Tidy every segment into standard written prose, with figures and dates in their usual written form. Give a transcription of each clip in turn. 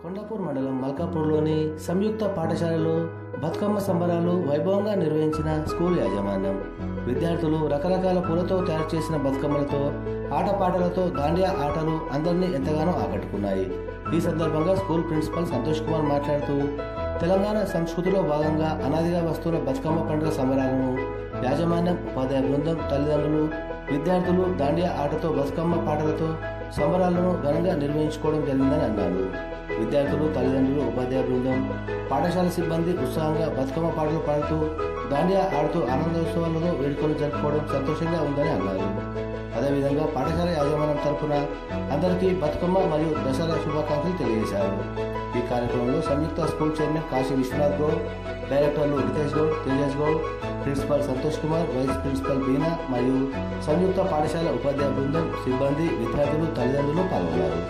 కొండాపూర్ మండలం మల్కాపూర్లోని సంయుక్త పాఠశాలలో బతుకమ్మ సంబరాలు వైభవంగా నిర్వహించిన స్కూల్ యాజమాన్యం. విద్యార్థులు రకరకాల పూలతో తయారు చేసిన బతుకమ్మలతో ఆటపాటలతో దాండియా ఆటలు అందరినీ ఎంతగానో ఆకట్టుకున్నాయి. ఈ సందర్భంగా స్కూల్ ప్రిన్సిపల్ సంతోష్ కుమార్ మాట్లాడుతూ, తెలంగాణ సంస్కృతిలో భాగంగా అనాదిగా వస్తున్న బతుకమ్మ పండుగ సంబరాలను యాజమాన్యం, ఉపాధ్యాయ బృందం, తల్లిదండ్రులు, విద్యార్థులు దాండియా ఆటతో బతుకమ్మ పాటలతో సంబరాలను ఘనంగా నిర్వహించుకోవడం జరిగిందని అన్నారు. విద్యార్థులు, తల్లిదండ్రులు, ఉపాధ్యాయ బృందం, పాఠశాల సిబ్బంది ఉత్సాహంగా బతుకమ్మ పాటలు పాడుతూ దాండియా ఆడుతూ ఆనందోత్సవాలను వేడుకలు జరుపుకోవడం సంతోషంగా ఉందని అన్నారు. అదేవిధంగా పాఠశాల యాజమాన్యం తరఫున అందరికీ బతుకమ్మ మరియు దసరా శుభాకాంక్షలు తెలియజేశారు. ఈ కార్యక్రమంలో సంయుక్త స్కూల్ చైర్మన్ కాశీ విశ్వనాథ్ గౌడ్, డైరెక్టర్లు Ritesh Goud, Tejas Goud, principal Santosh Kumar, vice principal Beena మరియు సంయుక్త పాఠశాల ఉపాధ్యాయ బృందం, సిబ్బంది, విద్యార్థులు, తల్లిదండ్రులు పాల్గొన్నారు.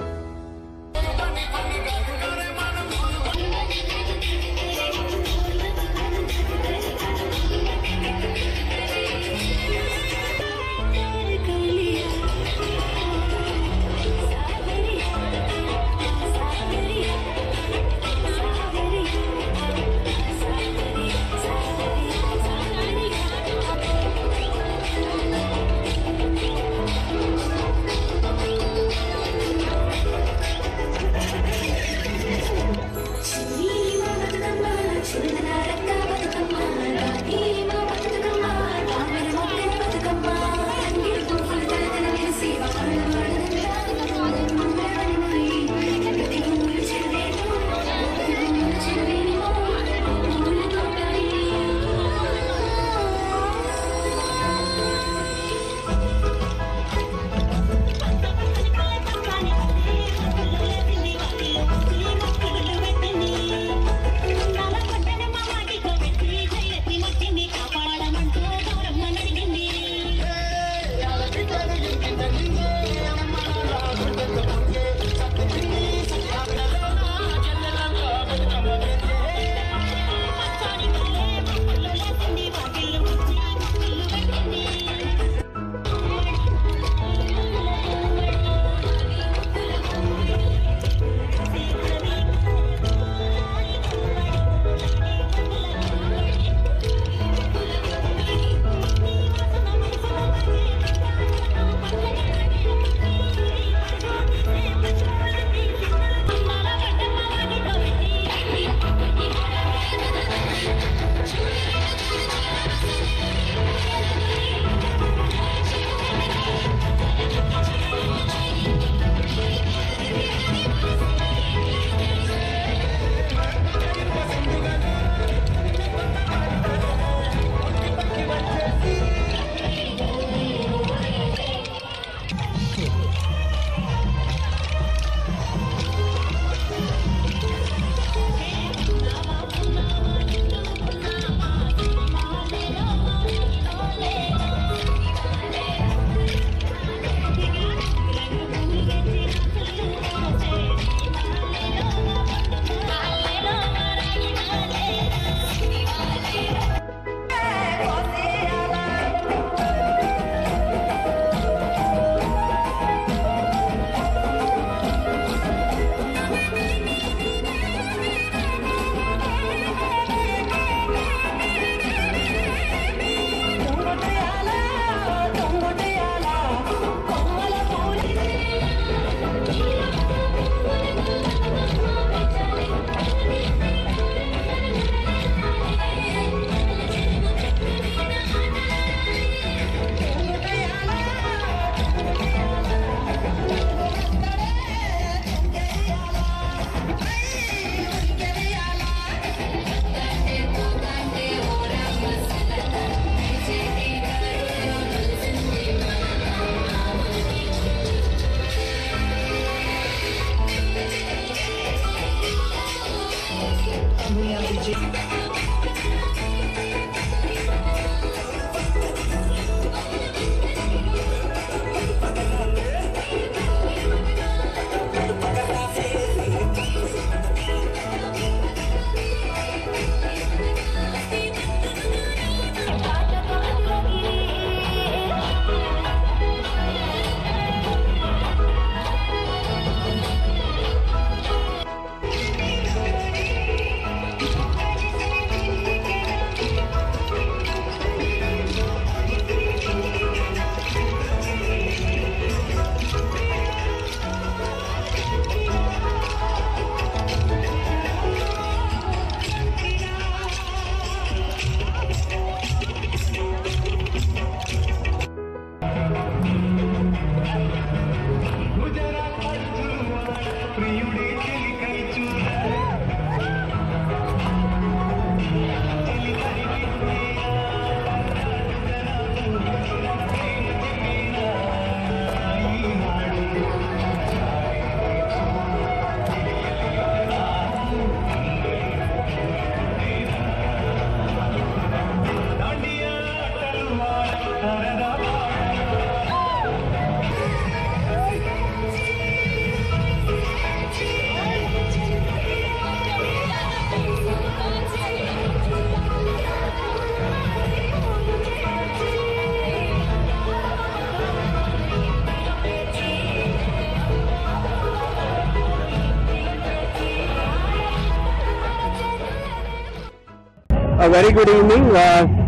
very good evening.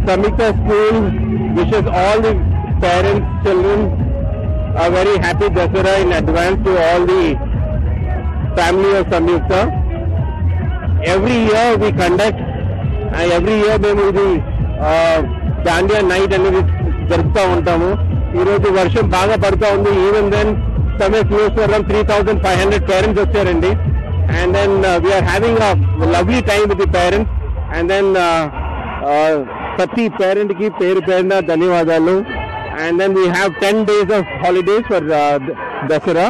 Samyukta School wishes all the parents, children a very happy Dasara in advance to all the family of Samyukta. Every year we conduct, every year మేము ఇది Dandiya night అనేది జరుపుతూ ఉంటాము. ఈరోజు వర్షం బాగా పడుతూ ఉంది. ఈవెన్ దెన్ సమయ క్లోజ్ టు అరౌండ్ 3,500 పేరెంట్స్ వచ్చారండి. And then we are having a lovely time with the parents. And then ప్రతి పేరెంట్ కి పేరు పేరున ధన్యవాదాలు. And then we have 10 days of holidays for Dasara.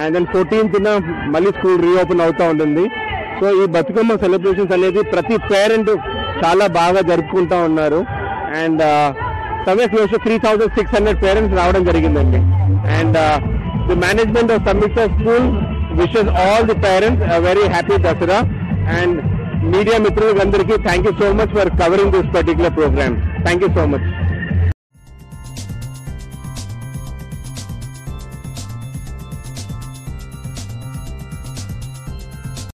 And then 14th మళ్ళీ స్కూల్ రీఓపెన్ అవుతూ ఉంటుంది. సో ఈ బతుకమ్మ సెలబ్రేషన్స్ అనేది ప్రతి పేరెంట్ చాలా బాగా జరుపుకుంటూ ఉన్నారు. అండ్ సమయ క్లోజ్ టు 3,600 పేరెంట్స్ రావడం జరిగిందండి. And the management of Samyukta school wishes all the parents a very happy Dasara. And media మిత్రులందరికీ thank you so much for covering this particular programme. Thank you so much.